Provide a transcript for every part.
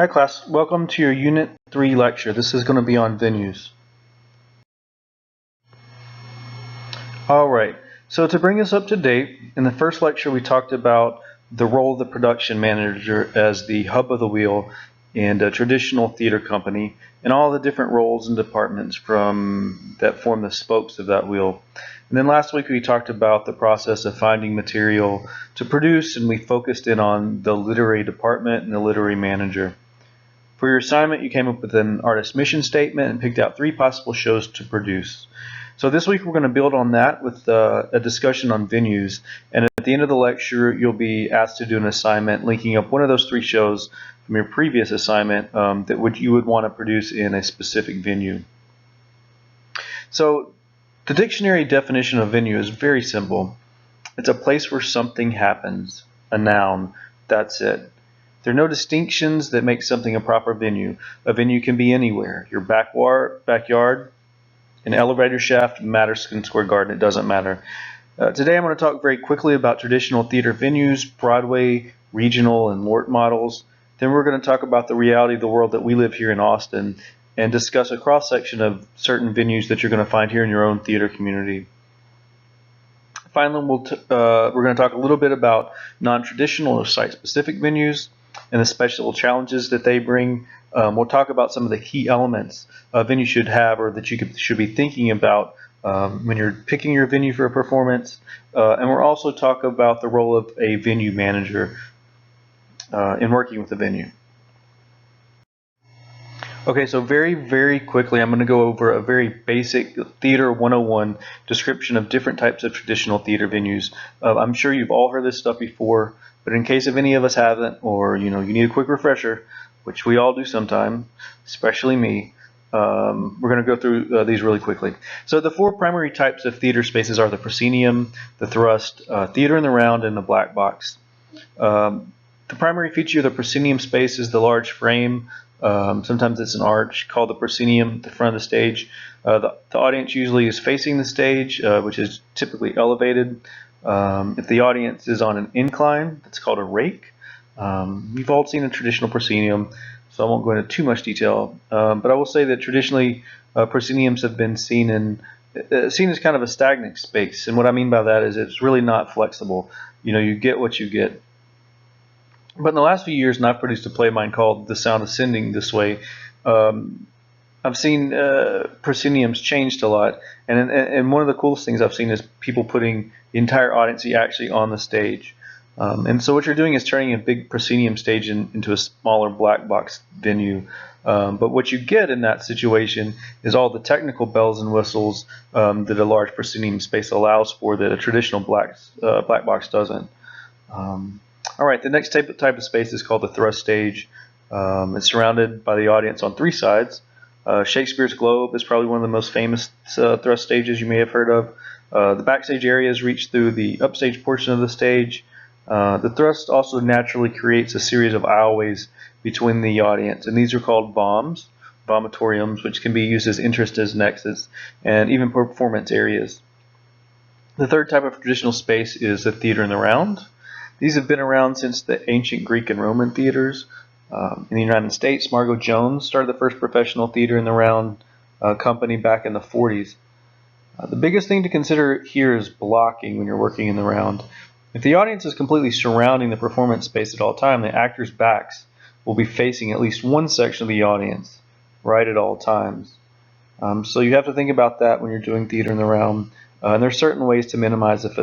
Hi class, welcome to your Unit 3 lecture. This is going to be on venues. Alright, so to bring us up to date, in the first lecture we talked about the role of the production manager as the hub of the wheel in a traditional theater company and all the different roles and departments that form the spokes of that wheel. And then last week we talked about the process of finding material to produce, and we focused in on the literary department and the literary manager. For your assignment, you came up with an artist mission statement and picked out 3 possible shows to produce. So this week we're going to build on that with a discussion on venues, and at the end of the lecture you'll be asked to do an assignment linking up one of those 3 shows from your previous assignment that you would want to produce in a specific venue. So the dictionary definition of venue is very simple. It's a place where something happens, a noun, that's it. There are no distinctions that make something a proper venue. A venue can be anywhere. Your backyard, an elevator shaft, Madison Square Garden, it doesn't matter. Today I'm going to talk very quickly about traditional theater venues, Broadway, regional, and LORT models. Then we're going to talk about the reality of the world that we live here in Austin and discuss a cross-section of certain venues that you're going to find here in your own theater community. Finally, we're going to talk a little bit about non-traditional or site-specific venues and the special challenges that they bring. We'll talk about some of the key elements a venue should have or that you should be thinking about when you're picking your venue for a performance. And we'll also talk about the role of a venue manager in working with the venue. Okay, so very quickly I'm going to go over a very basic Theater 101 description of different types of traditional theater venues. I'm sure you've all heard this stuff before, but in case if any of us haven't, or you need a quick refresher, which we all do sometime, especially me, we're going to go through these really quickly. So the 4 primary types of theater spaces are the proscenium, the thrust, theater in the round, and the black box. The primary feature of the proscenium space is the large frame. Sometimes it's an arch called the proscenium at the front of the stage. The audience usually is facing the stage, which is typically elevated. If the audience is on an incline, that's called a rake. You've all seen a traditional proscenium, so I won't go into too much detail. But I will say that traditionally prosceniums have been seen as kind of a stagnant space. And what I mean by that is it's really not flexible. You get what you get. But in the last few years, and I've produced a play of mine called The Sound Ascending this way, I've seen prosceniums changed a lot. And one of the coolest things I've seen is people putting the entire audience actually on the stage. And so what you're doing is turning a big proscenium stage into a smaller black box venue. But what you get in that situation is all the technical bells and whistles that a large proscenium space allows for that a traditional black box doesn't. All right, the next type of space is called the thrust stage. It's surrounded by the audience on 3 sides. Shakespeare's Globe is probably one of the most famous thrust stages you may have heard of. The backstage area is reached through the upstage portion of the stage. The thrust also naturally creates a series of aisleways between the audience, and these are called vomitoriums, which can be used as entrances and exits, and even performance areas. The third type of traditional space is the theater in the round. These have been around since the ancient Greek and Roman theaters. In the United States, Margot Jones started the first professional theater in the round company back in the 40s. The biggest thing to consider here is blocking when you're working in the round. If the audience is completely surrounding the performance space at all time, the actors' backs will be facing at least one section of the audience right at all times. So you have to think about that when you're doing theater in the round. And there are certain ways to minimize this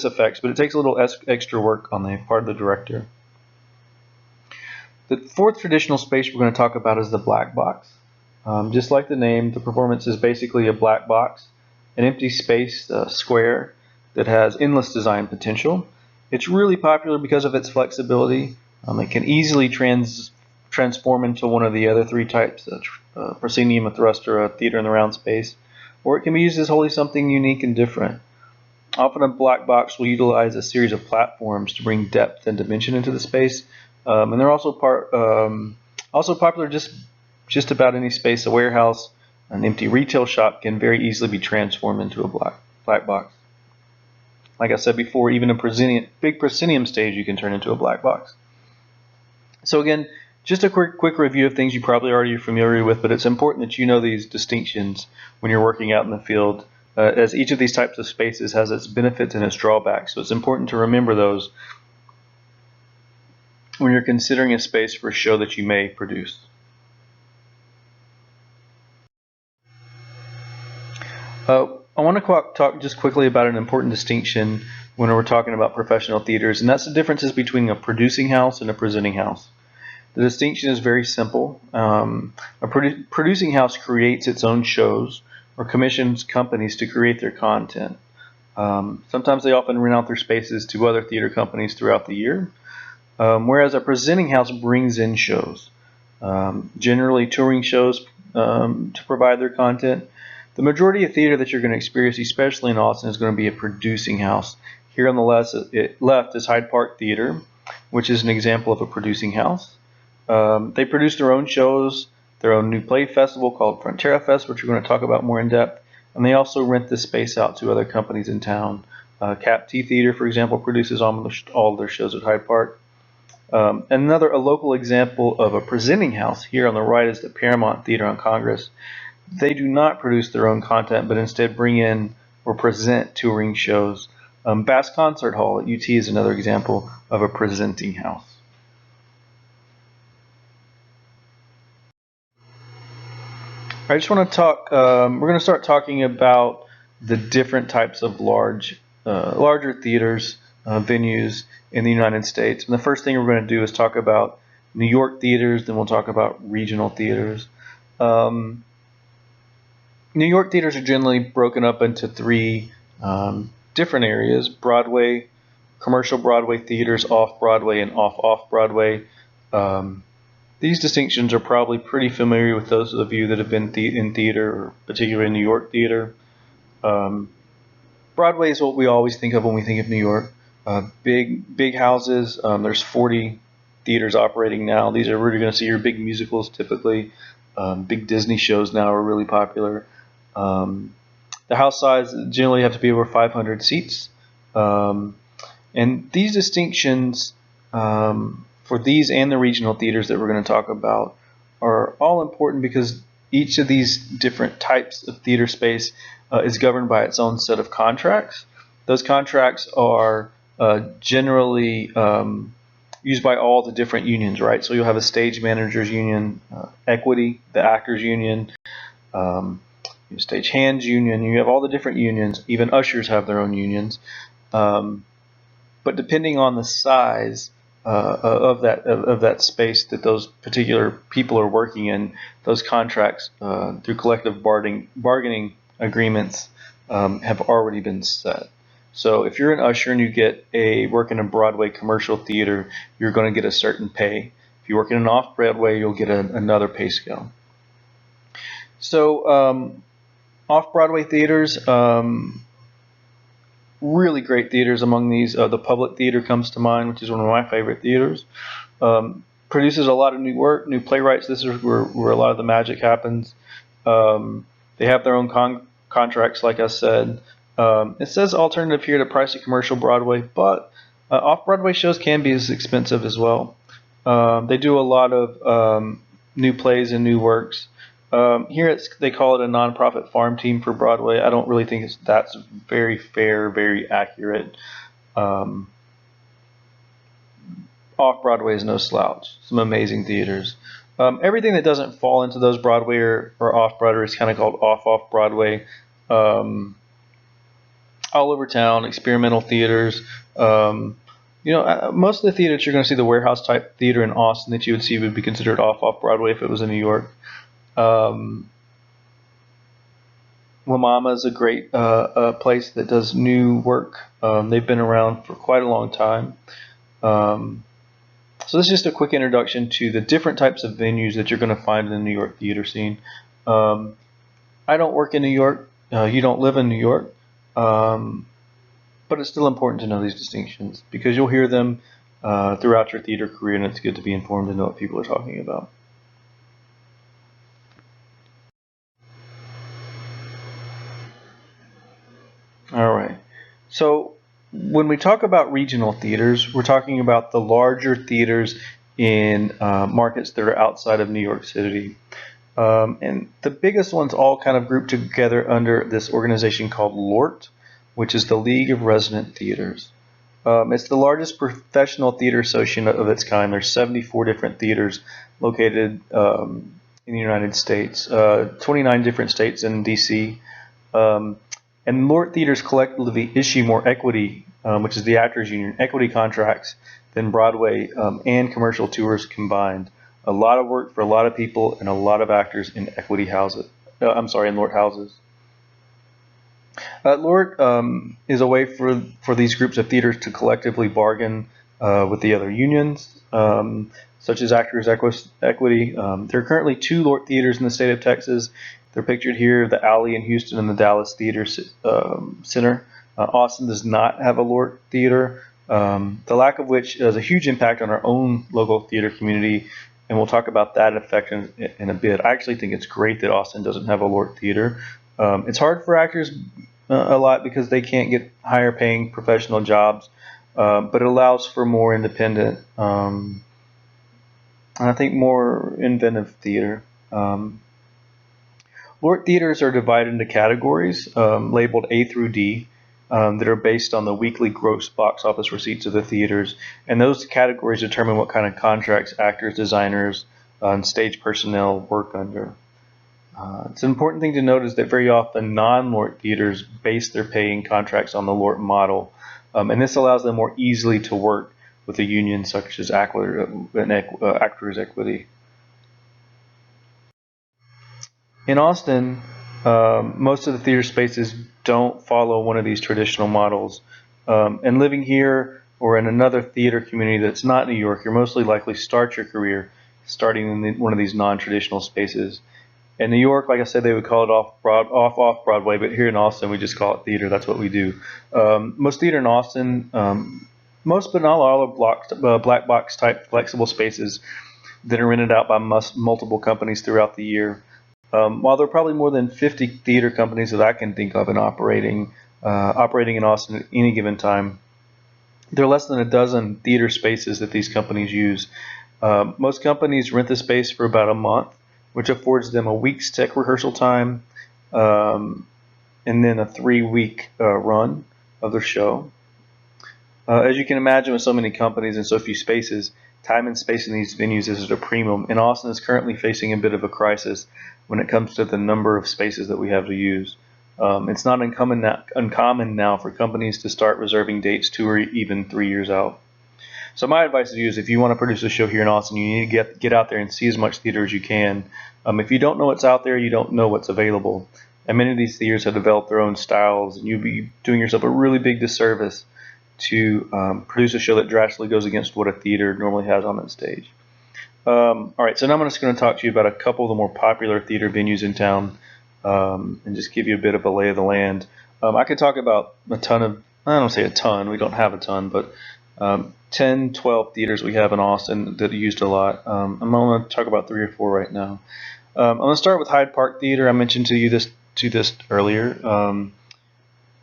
effect, but it takes a little extra work on the part of the director. The 4th traditional space we're going to talk about is the black box. Just like the name, the performance is basically a black box, an empty space, square, that has endless design potential. It's really popular because of its flexibility. It can easily transform into one of the other 3 types, proscenium, a thrust, or a theater in the round space. Or it can be used as wholly something unique and different. Often a black box will utilize a series of platforms to bring depth and dimension into the space. And they're also popular just about any space. A warehouse, an empty retail shop can very easily be transformed into a black box. Like I said before, even a big proscenium stage you can turn into a black box. So again, Just a quick review of things you probably already are familiar with, but it's important that you know these distinctions when you're working out in the field, as each of these types of spaces has its benefits and its drawbacks. So it's important to remember those when you're considering a space for a show that you may produce. I want to talk just quickly about an important distinction when we're talking about professional theaters, and that's the differences between a producing house and a presenting house. The distinction is very simple. A producing house creates its own shows or commissions companies to create their content. Sometimes they often rent out their spaces to other theater companies throughout the year, whereas a presenting house brings in shows, generally touring shows to provide their content. The majority of theater that you're going to experience, especially in Austin, is going to be a producing house. Here on the left is Hyde Park Theater, which is an example of a producing house. They produce their own shows, their own new play festival called Frontera Fest, which we're going to talk about more in depth. And they also rent this space out to other companies in town. Cap T Theater, for example, produces all of their shows at Hyde Park. A local example of a presenting house here on the right is the Paramount Theater on Congress. They do not produce their own content, but instead bring in or present touring shows. Bass Concert Hall at UT is another example of a presenting house. I just want to talk. We're going to start talking about the different types of larger theaters, venues in the United States. And the first thing we're going to do is talk about New York theaters. Then we'll talk about regional theaters. New York theaters are generally broken up into three different areas: Broadway, commercial Broadway theaters, off-Broadway, and off-Broadway. These distinctions are probably pretty familiar with those of you that have been in theater, or particularly in New York theater. Broadway is what we always think of when we think of New York. Big houses. There's 40 theaters operating now. These are where you're going to see your big musicals typically. Big Disney shows now are really popular. The house size generally have to be over 500 seats. And these distinctions for these and the regional theaters that we're going to talk about are all important because each of these different types of theater space is governed by its own set of contracts. Those contracts are generally used by all the different unions, right? So you'll have a stage managers union, equity, the actors union, stage hands union. You have all the different unions. Even ushers have their own unions. But depending on the size of that space that those particular people are working in, those contracts through collective bargaining agreements have already been set. So if you're an usher and you work in a Broadway commercial theater, you're going to get a certain pay. If you work in an off-Broadway, you'll get another pay scale. So off-Broadway theaters, really great theaters among these. The Public Theater comes to mind, which is one of my favorite theaters. Produces a lot of new work, new playwrights. This is where a lot of the magic happens. They have their own contracts, like I said. It says alternative here to pricey commercial Broadway, but off-Broadway shows can be as expensive as well. They do a lot of new plays and new works. Here they call it a nonprofit farm team for Broadway. I don't really think that's very fair, very accurate. Off-Broadway is no slouch. Some amazing theaters. Everything that doesn't fall into those Broadway or off-Broadway is kind of called off-Broadway. All over town, experimental theaters. Most of the theaters you're going to see, the warehouse type theater in Austin that you would see would be considered off-Broadway if it was in New York. La Mama is a great place that does new work. They've been around for quite a long time. So this is just a quick introduction to the different types of venues that you're going to find in the New York theater scene. I don't work in New York. You don't live in New York. But it's still important to know these distinctions because you'll hear them throughout your theater career, and it's good to be informed and know what people are talking about. All right. So when we talk about regional theaters, we're talking about the larger theaters in markets that are outside of New York City. And the biggest ones all kind of grouped together under this organization called LORT, which is the League of Resident Theaters. It's the largest professional theater association of its kind. There's 74 different theaters located in the United States, 29 different states in DC. And LORT theaters collectively issue more equity, which is the Actors Union, equity contracts than Broadway and commercial tours combined. A lot of work for a lot of people and a lot of actors in equity houses. In LORT houses. LORT is a way for these groups of theaters to collectively bargain with the other unions, such as Actors Equity. There are currently 2 LORT theaters in the state of Texas. They're pictured here, the Alley in Houston and the Dallas Theater Center. Austin does not have a LORT theater, the lack of which has a huge impact on our own local theater community, and we'll talk about that effect in a bit. I actually think it's great that Austin doesn't have a LORT theater. It's hard for actors a lot because they can't get higher paying professional jobs, but it allows for more independent, and I think more inventive theater. LORT theaters are divided into categories labeled A through D that are based on the weekly gross box office receipts of the theaters, and those categories determine what kind of contracts actors, designers, and stage personnel work under. It's an important thing to note is that very often non-LORT theaters base their paying contracts on the LORT model, and this allows them more easily to work with a union such as Actors Equity. In Austin, most of the theater spaces don't follow one of these traditional models. And living here or in another theater community that's not New York, you're mostly likely to start your career starting in one of these non-traditional spaces. In New York, like I said, they would call it off Broadway, but here in Austin, we just call it theater. That's what we do. Most theater in Austin, most but not all are black box type flexible spaces that are rented out by multiple companies throughout the year. While there are probably more than 50 theater companies that I can think of in operating in Austin at any given time, there are less than a dozen theater spaces that these companies use. Most companies rent the space for about a month, which affords them a week's tech rehearsal time, and then a 3-week run of their show. As you can imagine, with so many companies and so few spaces, time and space in these venues is at a premium, and Austin is currently facing a bit of a crisis when it comes to the number of spaces that we have to use. It's not uncommon now for companies to start reserving dates 2 or even 3 years out. So my advice to you is if you want to produce a show here in Austin, you need to get out there and see as much theater as you can. If you don't know what's out there, you don't know what's available. And many of these theaters have developed their own styles, and you'd be doing yourself a really big disservice to produce a show that drastically goes against what a theater normally has on its stage. All right, so now I'm just going to talk to you about a couple of the more popular theater venues in town, and just give you a bit of a lay of the land. I could talk about I don't say a ton, we don't have a ton, but 10, 12 theaters we have in Austin that are used a lot. I'm going to talk about 3 or 4 right now. I'm going to start with Hyde Park Theater. I mentioned to you this earlier.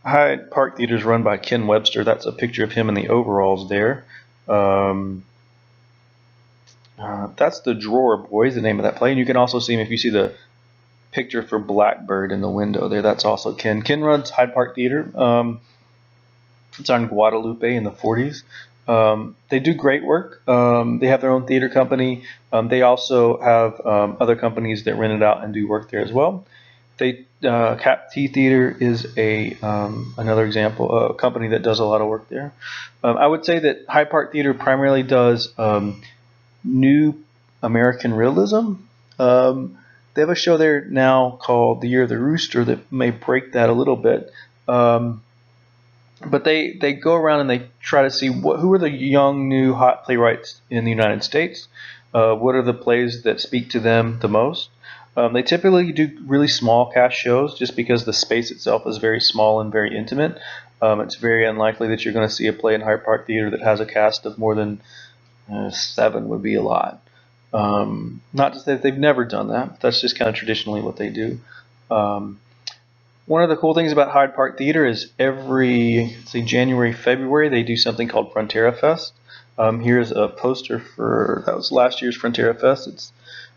Hyde Park Theater is run by Ken Webster. That's a picture of him in the overalls there. That's The Drawer Boys, the name of that play. And you can also see him if you see the picture for Blackbird in the window there. That's also Ken. Ken runs Hyde Park Theater. It's on Guadalupe in the 40s. They do great work. They have their own theater company. They also have other companies that rent it out and do work there as well. Cap T Theater is another example, a company that does a lot of work there. I would say that Hyde Park Theater primarily does new American realism. They have a show there now called The Year of the Rooster that may break that a little bit. But they go around and they try to see who are the young, new, hot playwrights in the United States. What are the plays that speak to them the most? They typically do really small cast shows just because the space itself is very small and very intimate. It's very unlikely that you're going to see a play in Hyde Park Theater that has a cast of more than 7 would be a lot. Not to say that they've never done that. But that's just kind of traditionally what they do. One of the cool things about Hyde Park Theater is every, say, January, February, they do something called Frontera Fest. Here's a poster that was last year's Frontera Fest. It's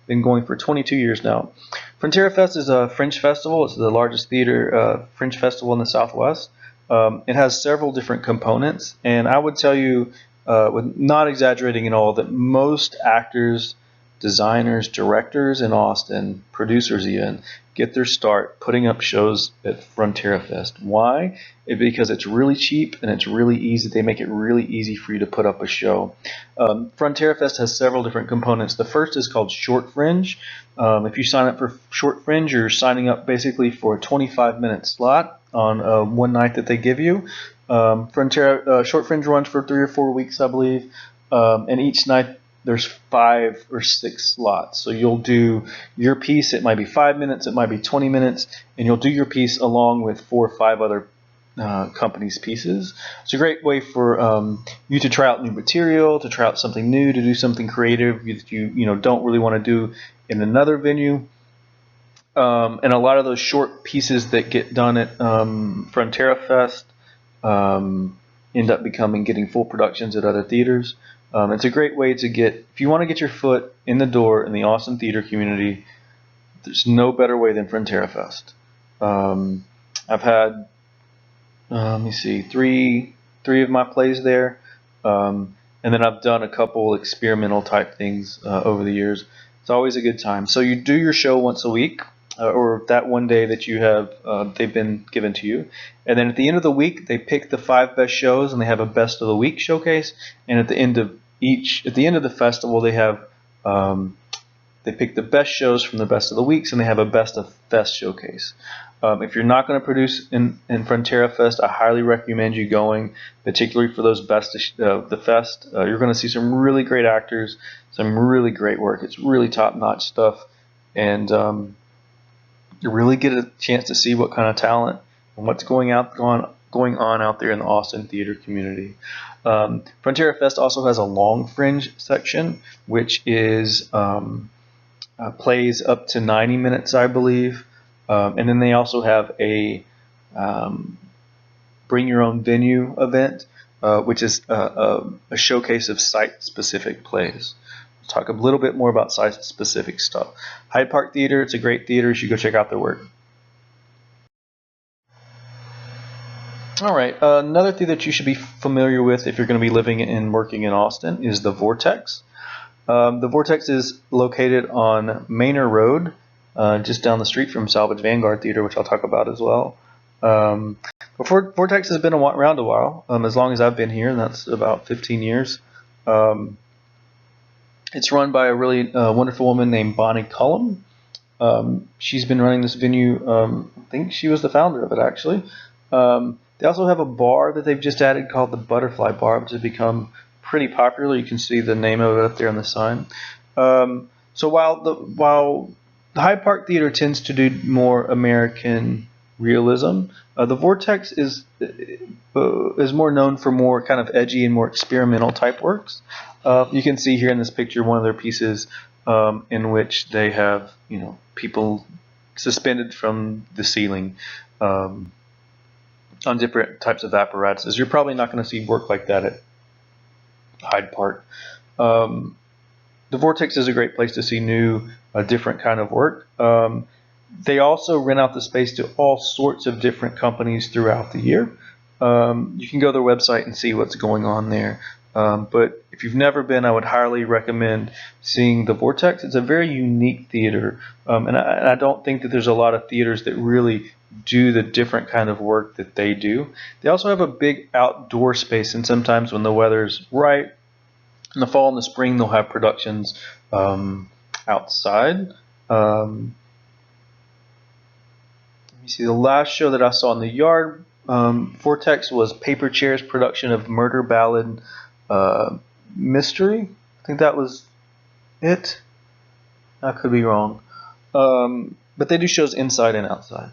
been going for 22 years now. Frontera Fest is a Fringe festival. It's the largest theater Fringe festival in the Southwest. It has several different components, and I would tell you, with not exaggerating at all, that most actors, designers, directors in Austin, producers even, get their start putting up shows at Frontera Fest. Why? Because it's really cheap and it's really easy. They make it really easy for you to put up a show. Frontera Fest has several different components. The first is called Short Fringe. If you sign up for Short Fringe, you're signing up basically for a 25-minute slot on one night that they give you. Short Fringe runs for 3 or 4 weeks, I believe, and each night there's 5 or 6 slots. So you'll do your piece. It might be 5 minutes, it might be 20 minutes, and you'll do your piece along with 4 or 5 other companies' pieces. It's a great way for you to try out new material, to try out something new, to do something creative that you don't really want to do in another venue. And a lot of those short pieces that get done at Frontera Fest end up getting full productions at other theaters. It's a great way to if you want to get your foot in the door in the Austin theater community, there's no better way than Frontera Fest. I've had, let me see, three of my plays there, and then I've done a couple experimental type things over the years. It's always a good time. So you do your show once a week, or that one day that you have they've been given to you, and then at the end of the week they pick the 5 best shows and they have a best of the week showcase. And at the end of the festival they have they pick the best shows from the best of the weeks and they have a best of fest showcase. If you're not going to produce in Frontera Fest, I highly recommend you going, particularly for those best of the fest. You're going to see some really great actors, some really great work. It's really top-notch stuff, and you really get a chance to see what kind of talent and what's going on out there in the Austin theater community. Frontera Fest also has a long fringe section, which is plays up to 90 minutes, I believe. And then they also have a bring your own venue event, which is a showcase of site-specific plays. We'll talk a little bit more about site-specific stuff. Hyde Park Theater, it's a great theater. You should go check out their work. All right, another thing that you should be familiar with if you're going to be living and working in Austin is the Vortex. The Vortex is located on Manor Road, just down the street from Salvage Vanguard Theater, which I'll talk about as well. Vortex has been around a while, as long as I've been here, and that's about 15 years. It's run by a really wonderful woman named Bonnie Cullum. She's been running this venue. I think she was the founder of it, actually. They also have a bar that they've just added called the Butterfly Bar, which has become pretty popular. You can see the name of it up there on the sign. So while the Hyde Park Theater tends to do more American realism, the Vortex is more known for more kind of edgy and more experimental type works. You can see here in this picture one of their pieces in which they have people suspended from the ceiling on different types of apparatuses. You're probably not going to see work like that at Hyde Park. The Vortex is a great place to see new, different kind of work. They also rent out the space to all sorts of different companies throughout the year. You can go to their website and see what's going on there. But if you've never been, I would highly recommend seeing the Vortex. It's a very unique theater, and I don't think that there's a lot of theaters that really do the different kind of work that they do. They also have a big outdoor space, and sometimes when the weather's right, in the fall and the spring, they'll have productions outside. Let me see, the last show that I saw in the yard, Vortex, was Paper Chair's production of Murder Ballad Mystery. I think that was it. I could be wrong. But they do shows inside and outside.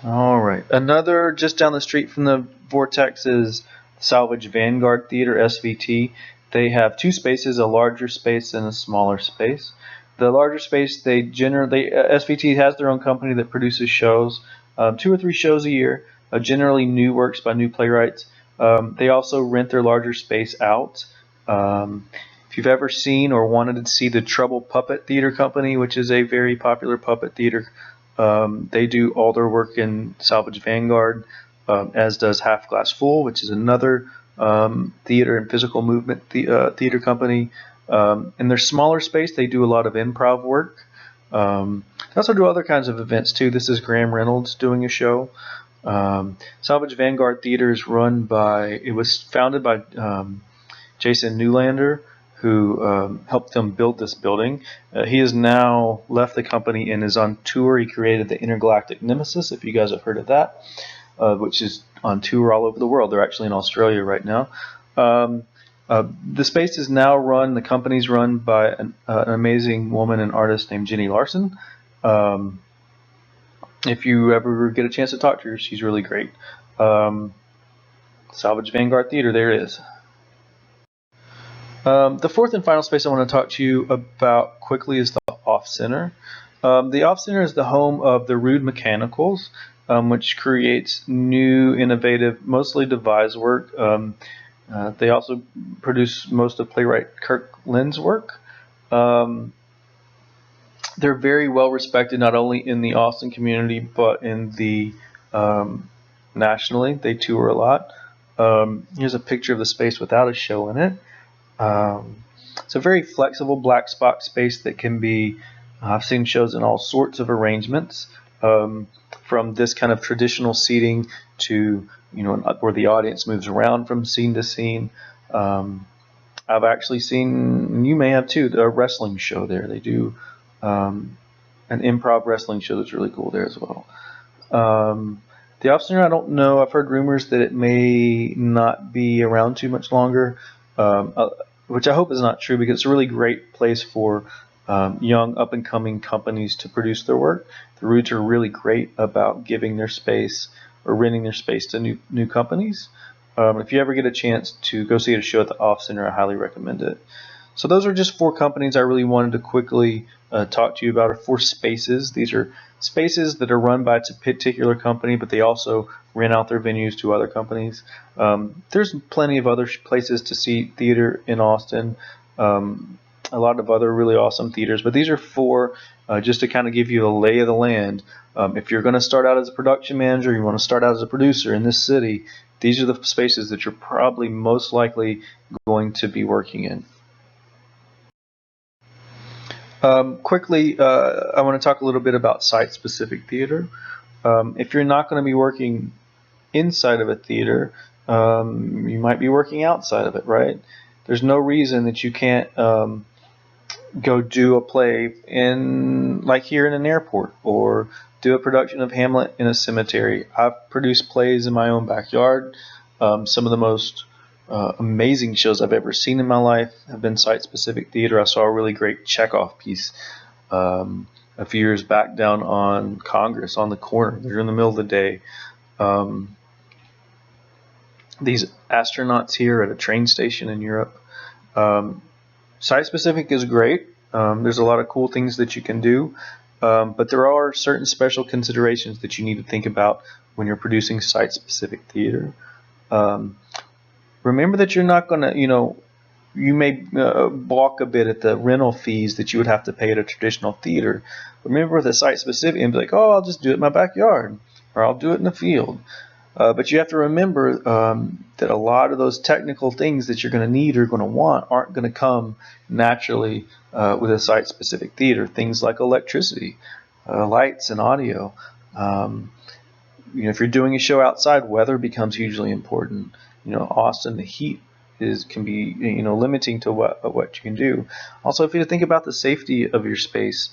All right. Another just down the street from the Vortex is Salvage Vanguard Theater, SVT. They have 2 spaces, a larger space and a smaller space. The larger space, they generally SVT has their own company that produces shows, 2 or 3 shows a year, generally new works by new playwrights. They also rent their larger space out. If you've ever seen or wanted to see the Trouble Puppet Theater Company, which is a very popular puppet theater, they do all their work in Salvage Vanguard, as does Half Glass Full, which is another theater and physical movement theater company. In their smaller space, they do a lot of improv work. They also do other kinds of events too. This is Graham Reynolds doing a show. Salvage Vanguard Theater is it was founded by Jason Newlander, who helped them build this building. He has now left the company and is on tour. He created the Intergalactic Nemesis, if you guys have heard of that, which is on tour all over the world. They're actually in Australia right now. The space is now run, the company's run by an amazing woman and artist named Jenny Larson. If you ever get a chance to talk to her, she's really great. Salvage Vanguard Theater, there it is. The fourth and final space I want to talk to you about quickly is the Off Center. The Off Center is the home of the Rude Mechanicals, which creates new, innovative, mostly devised work. They also produce most of playwright Kirk Lynn's work. They're very well respected not only in the Austin community but in the nationally. They tour a lot. Here's a picture of the space without a show in it. It's a very flexible black spot space that can be. I've seen shows in all sorts of arrangements, from this kind of traditional seating to where the audience moves around from scene to scene. I've actually seen, and you may have too, a wrestling show there. They do an improv wrestling show that's really cool there as well. The Off Center, I don't know. I've heard rumors that it may not be around too much longer, which I hope is not true, because it's a really great place for young up-and-coming companies to produce their work. The Roots are really great about giving their space or renting their space to new companies. If you ever get a chance to go see a show at the Off Center, I highly recommend it. So those are just 4 companies I really wanted to quickly talk to you about, or 4 spaces. These are spaces that are run by a particular company, but they also rent out their venues to other companies. There's plenty of other places to see theater in Austin. A lot of other really awesome theaters, but these are 4 just to kind of give you a lay of the land. If you're going to start out as a production manager, you want to start out as a producer in this city, these are the spaces that you're probably most likely going to be working in. Quickly, I want to talk a little bit about site-specific theater. If you're not going to be working inside of a theater, you might be working outside of it, right? There's no reason that you can't go do a play like here in an airport, or do a production of Hamlet in a cemetery. I've produced plays in my own backyard. Some of the most amazing shows I've ever seen in my life have been site-specific theater. I saw a really great Chekhov piece a few years back down on Congress on the corner. They're in the middle of the day. These astronauts here at a train station in Europe. Site-specific is great. There's a lot of cool things that you can do, but there are certain special considerations that you need to think about when you're producing site-specific theater. Remember that you're not going to, you may balk a bit at the rental fees that you would have to pay at a traditional theater. Remember with a site-specific, and be like, oh, I'll just do it in my backyard, or I'll do it in the field. But you have to remember that a lot of those technical things that you're going to need or going to want aren't going to come naturally with a site-specific theater. Things like electricity, lights, and audio. If you're doing a show outside, weather becomes hugely important. Austin, the heat can be limiting to what you can do. Also, if you think about the safety of your space,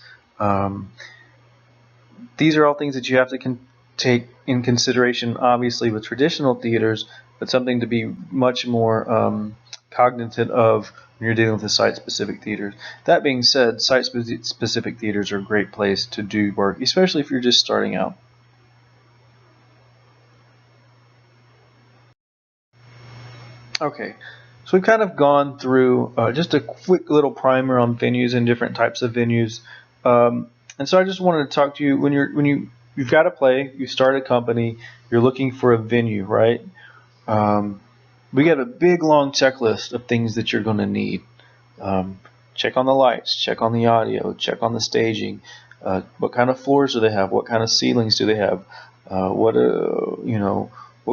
these are all things that you have to take in consideration, obviously, with traditional theaters, but something to be much more cognizant of when you're dealing with the site-specific theaters. That being said, site-specific theaters are a great place to do work, especially if you're just starting out. Okay, So we've kind of gone through just a quick little primer on venues and different types of venues. And so I just wanted to talk to you when you've got to play, you start a company, you're looking for a venue, right? We got a big long checklist of things that you're going to need. Check on the lights, check on the audio, check on the staging. What kind of floors do they have? What kind of ceilings do they have? What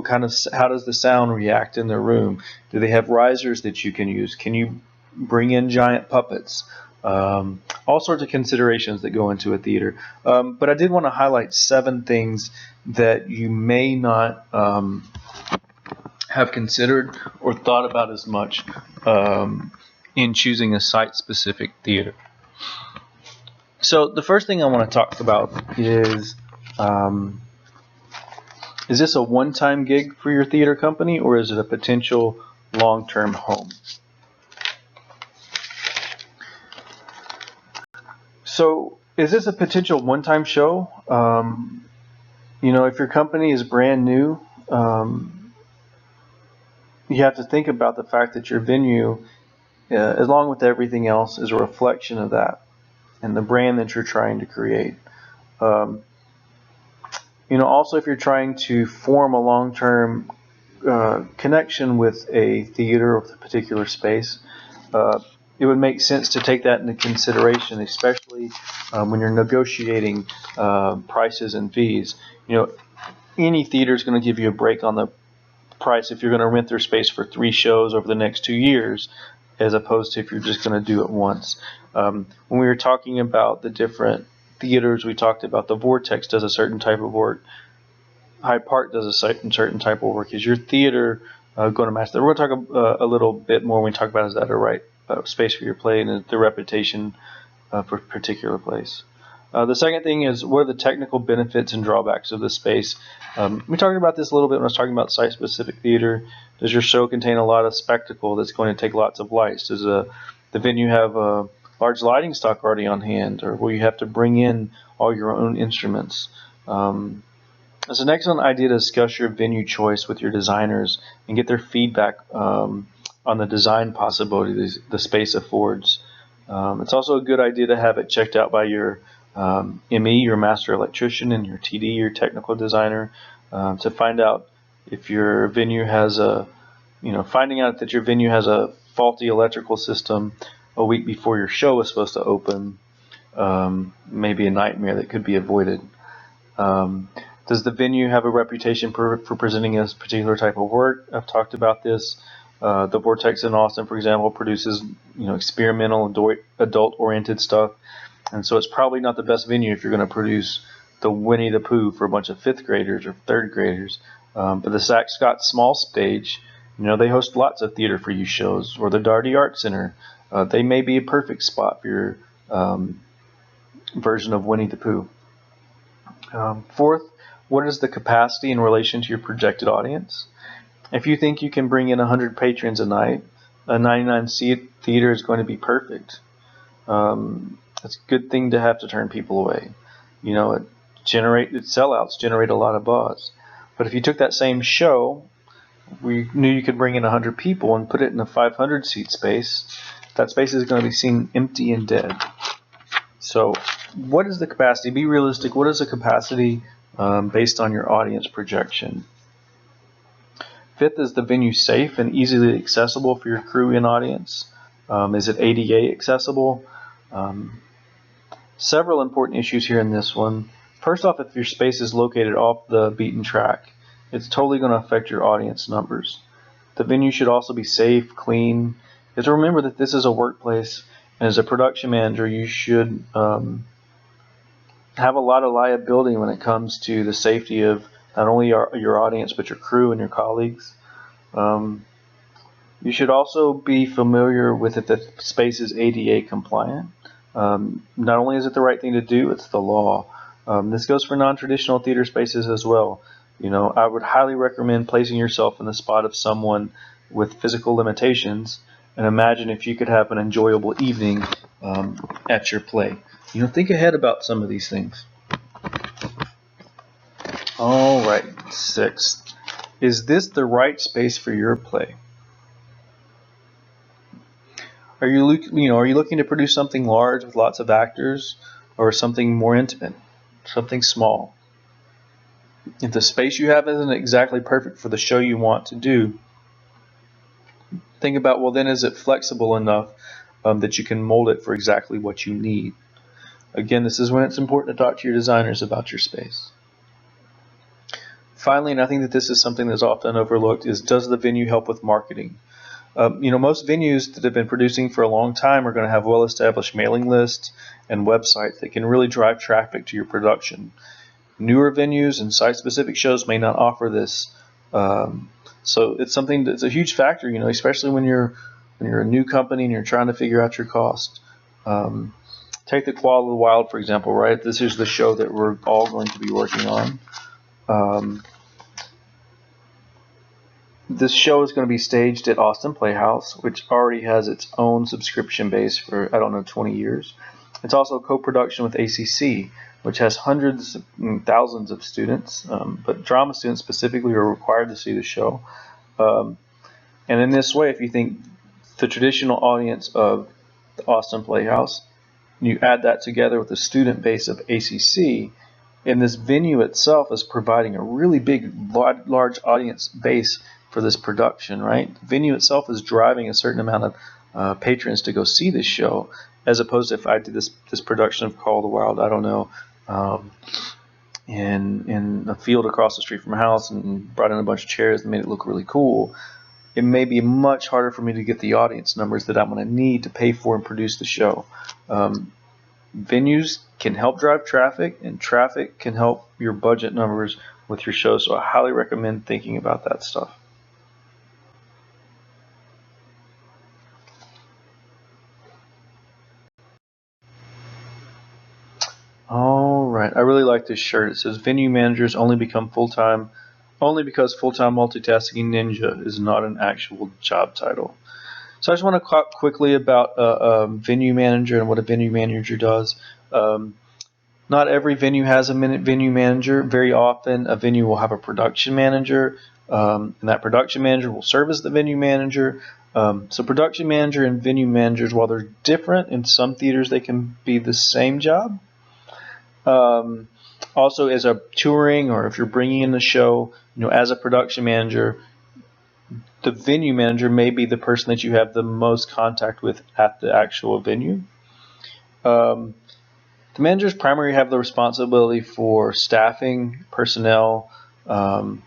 kind of, how does the sound react in their room? Do they have risers that you can use? Can you bring in giant puppets? All sorts of considerations that go into a theater. But I did want to highlight 7 things that you may not have considered or thought about as much in choosing a site-specific theater. So the first thing I want to talk about is this a one-time gig for your theater company, or is it a potential long-term home? So is this a potential one-time show? If your company is brand new, you have to think about the fact that your venue, along with everything else, is a reflection of that and the brand that you're trying to create. Also, if you're trying to form a long-term connection with a theater or with a particular space, it would make sense to take that into consideration, especially when you're negotiating prices and fees. Any theater is going to give you a break on the price if you're going to rent their space for 3 shows over the next 2 years, as opposed to if you're just going to do it once. When we were talking about the different theaters, we talked about the Vortex does a certain type of work. Hyde Park does a certain type of work. Is your theater going to match that? We're going to talk a little bit more when we talk about is that a right space for your play and the reputation for a particular place. The second thing is, what are the technical benefits and drawbacks of the space? We talked about this a little bit when I was talking about site-specific theater. Does your show contain a lot of spectacle that's going to take lots of lights? Does the venue have a large lighting stock already on hand, or will you have to bring in all your own instruments? It's an excellent idea to discuss your venue choice with your designers and get their feedback on the design possibilities the space affords. It's also a good idea to have it checked out by your ME, your master electrician, and your TD, your technical designer, to find out if your venue has finding out that your venue has a faulty electrical system a week before your show is supposed to open, may be a nightmare that could be avoided. Does the venue have a reputation for presenting a particular type of work? I've talked about this. The Vortex in Austin, for example, produces experimental adult-oriented stuff, and so it's probably not the best venue if you're going to produce the Winnie the Pooh for a bunch of 5th graders or 3rd graders. But the Zach Scott Small Stage, they host lots of theater for you shows, or the Darty Art Center. They may be a perfect spot for your version of Winnie the Pooh. Fourth, what is the capacity in relation to your projected audience? If you think you can bring in 100 patrons a night, a 99-seat theater is going to be perfect. It's a good thing to have to turn people away. Sellouts generate a lot of buzz. But if you took that same show, we knew you could bring in 100 people and put it in a 500-seat space, that space is going to be seen empty and dead. So what is the capacity? Be realistic. What is the capacity based on your audience projection? Fifth, is the venue safe and easily accessible for your crew and audience? Is it ADA accessible? Several important issues here in this one. First off, if your space is located off the beaten track, it's totally going to affect your audience numbers. The venue should also be safe, clean. You have to remember that this is a workplace, and as a production manager, you should have a lot of liability when it comes to the safety of not only your audience, but your crew and your colleagues. You should also be familiar with if the space is ADA compliant. Not only is it the right thing to do, it's the law. This goes for non-traditional theater spaces as well. I would highly recommend placing yourself in the spot of someone with physical limitations and imagine if you could have an enjoyable evening at your play. Think ahead about some of these things. All right, sixth. Is this the right space for your play? Are you looking to produce something large with lots of actors, or something more intimate, something small? If the space you have isn't exactly perfect for the show you want to do, think about, well, then is it flexible enough that you can mold it for exactly what you need? Again, this is when it's important to talk to your designers about your space. Finally, and I think that this is something that's often overlooked, is does the venue help with marketing? Most venues that have been producing for a long time are going to have well-established mailing lists and websites that can really drive traffic to your production. Newer venues and site-specific shows may not offer this, so it's something that's a huge factor. Especially when you're a new company and you're trying to figure out your cost. Take the Call of the Wild, for example. Right, this is the show that we're all going to be working on. This show is going to be staged at Austin Playhouse, which already has its own subscription base for, 20 years. It's also a co-production with ACC, which has hundreds and thousands of students, but drama students specifically are required to see the show. And in this way, if you think the traditional audience of the Austin Playhouse, you add that together with the student base of ACC, and this venue itself is providing a really big, large audience base for this production, right? The venue itself is driving a certain amount of patrons to go see this show, as opposed to if I did this production of Call of the Wild, I don't know, in a field across the street from my house and brought in a bunch of chairs and made it look really cool. It may be much harder for me to get the audience numbers that I'm going to need to pay for and produce the show. Venues can help drive traffic, and traffic can help your budget numbers with your show, so I highly recommend thinking about that stuff. All right, I really like this shirt. It says venue managers only become full-time only because full-time multitasking ninja is not an actual job title. So I just want to talk quickly about a venue manager and what a venue manager does. Not every venue has a venue manager. Very often a venue will have a production manager, and that production manager will serve as the venue manager. So production manager and venue managers, while they're different, in some theaters they can be the same job. Also, as a touring, or if you're bringing in the show, as a production manager, the venue manager may be the person that you have the most contact with at the actual venue. The managers primarily have the responsibility for staffing, personnel, and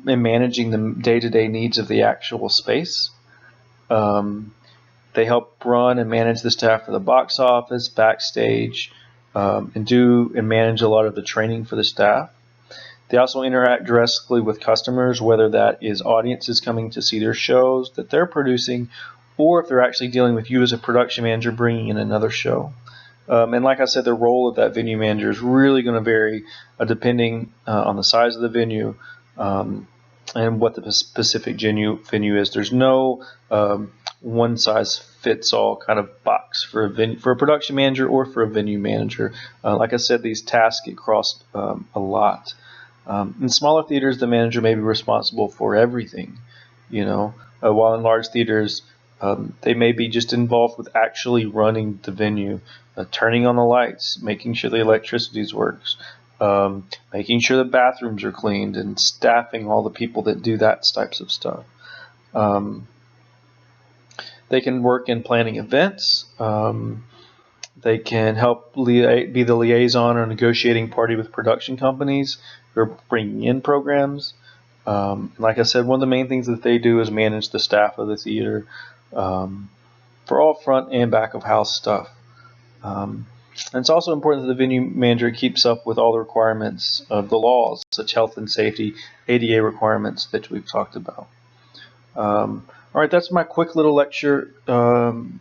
managing the day-to-day needs of the actual space. They help run and manage the staff for the box office, backstage, and manage a lot of the training for the staff. They also interact directly with customers, whether that is audiences coming to see their shows that they're producing, or if they're actually dealing with you as a production manager bringing in another show. And like I said, the role of that venue manager is really going to vary depending on the size of the venue and what the specific venue is. There's no one-size-fits-all kind of box for a production manager or for a venue manager. Like I said, these tasks get crossed a lot. In smaller theaters, the manager may be responsible for everything, while in large theaters, they may be just involved with actually running the venue, turning on the lights, making sure the electricity works, making sure the bathrooms are cleaned, and staffing all the people that do that types of stuff. They can work in planning events. They can help be the liaison or negotiating party with production companies who are bringing in programs. Like I said, one of the main things that they do is manage the staff of the theater for all front and back of house stuff. And it's also important that the venue manager keeps up with all the requirements of the laws, such health and safety, ADA requirements that we've talked about. All right, that's my quick little lecture on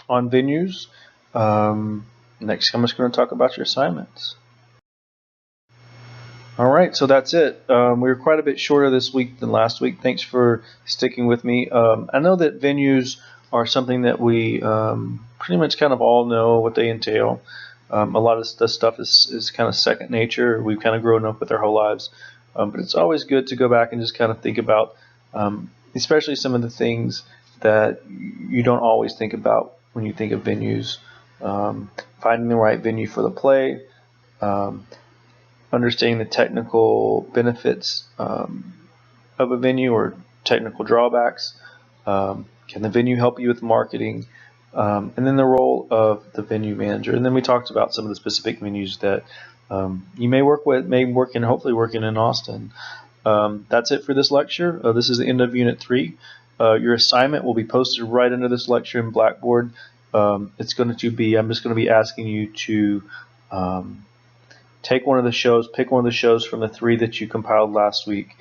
venues. Next, I'm just going to talk about your assignments. All right, so that's it. We were quite a bit shorter this week than last week. Thanks for sticking with me. I know that venues are something that we pretty much kind of all know what they entail. A lot of the stuff is kind of second nature. We've kind of grown up with our whole lives. But it's always good to go back and just kind of think about, especially some of the things that you don't always think about when you think of venues. Finding the right venue for the play, um, understanding the technical benefits of a venue or technical drawbacks. Can the venue help you with marketing? And then the role of the venue manager. And then we talked about some of the specific venues that you may work with, may work in, hopefully working in Austin. That's it for this lecture. This is the end of Unit 3. Your assignment will be posted right under this lecture in Blackboard. It's going to be, I'm just going to be asking you to take one of the shows, pick one of the shows from the 3 that you compiled last week,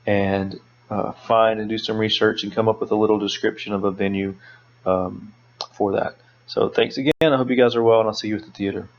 and find and do some research and come up with a little description of a venue for that. So thanks again. I hope you guys are well, and I'll see you at the theater.